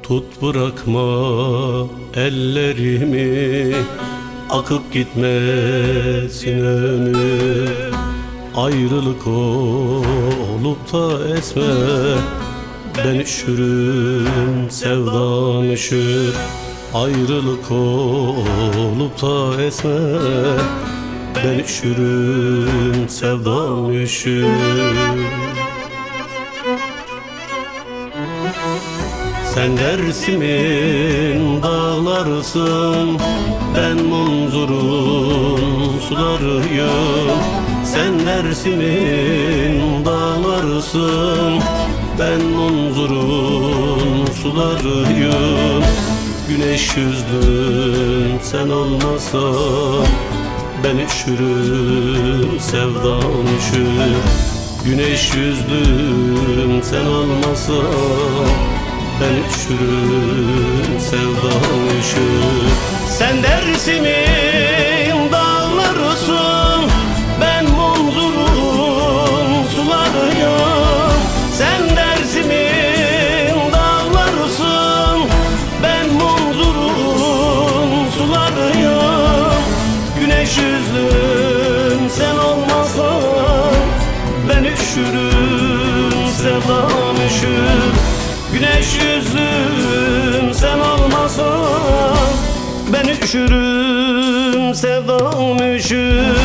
Tut bırakma ellerimi, akıp gitmesin ömür. Ayrılık olup da esme, ben üşürüm, sevdan üşür. Ayrılık olup da esme, ben üşürüm, sevdan üşür. Sen Dersim'in dağlarısın, ben Munzur'un sularıyım. Sen Dersim'in dağlarısın, ben Munzur'un sularıyım. Güneş yüzlüm sen olmasan, ben üşürüm, sevdan üşür. Güneş yüzlüm sen olmasan, ben üşürüm, sevdan üşür. Sen Dersim'in dağlarısın, ben Munzur'un sularıyım. Sen Dersim'in dağlarısın, ben Munzur'un sularıyım. Güneş yüzlüm sen olmasan, ben üşürüm, sevdan üşür. Güneş yüzlüm sen olmasan, ben üşürüm, sevdam üşür.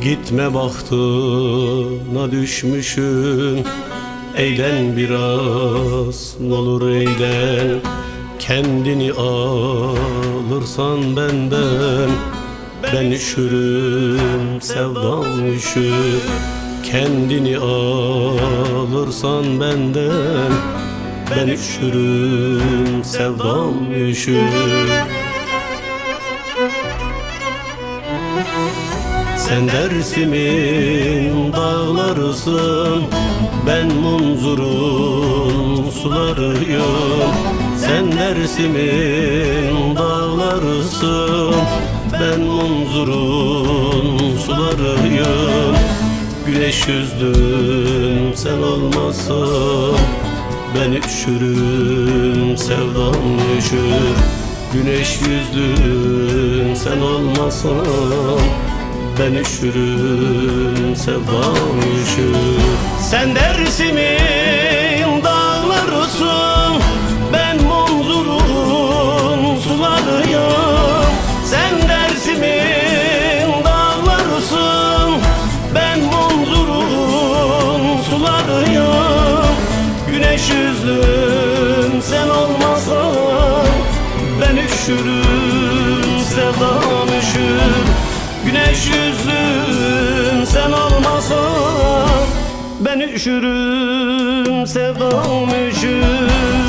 Gitme bahtına düşmüşüm, eğlen biraz, n'olur eğlen. Kendini alırsan benden, ben üşürüm, sevdan üşür. Kendini alırsan benden, ben üşürüm, sevdan üşür. Sen Dersim'in dağlarısın, ben Munzur'un sularıyım. Sen Dersim'in dağlarısın, ben Munzur'un sularıyım. Güneş yüzlüm sen olmasan, ben üşürüm, sevdan üşür. Güneş yüzlüm sen olmasan, ben üşürüm, sevdan üşür. Sen Dersim'in dağlarısın, ben Munzur'un sularıyım. Sen Dersim'in dağlarısın, ben Munzur'un sularıyım. Güneş yüzlüm sen olmasan, ben üşürüm, sevdan üşür. Güneş yüzlüm sen olmasan, ben üşürüm, sevdam üşür.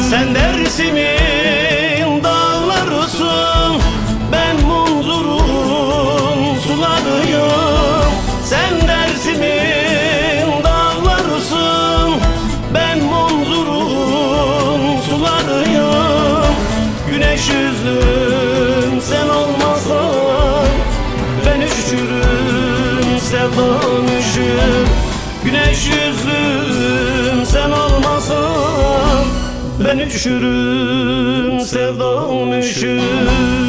Sen Dersim'in dağlarısın, ben Munzur'un sularıyım. Sen Dersim'in dağlarısın, ben Munzur'un sularıyım. Güneş yüzlüm sen olmasan, ben üşürüm, sevdam üşür. Güneş yüzlüm sen olmasan, Ben üşürüm sevdan üşür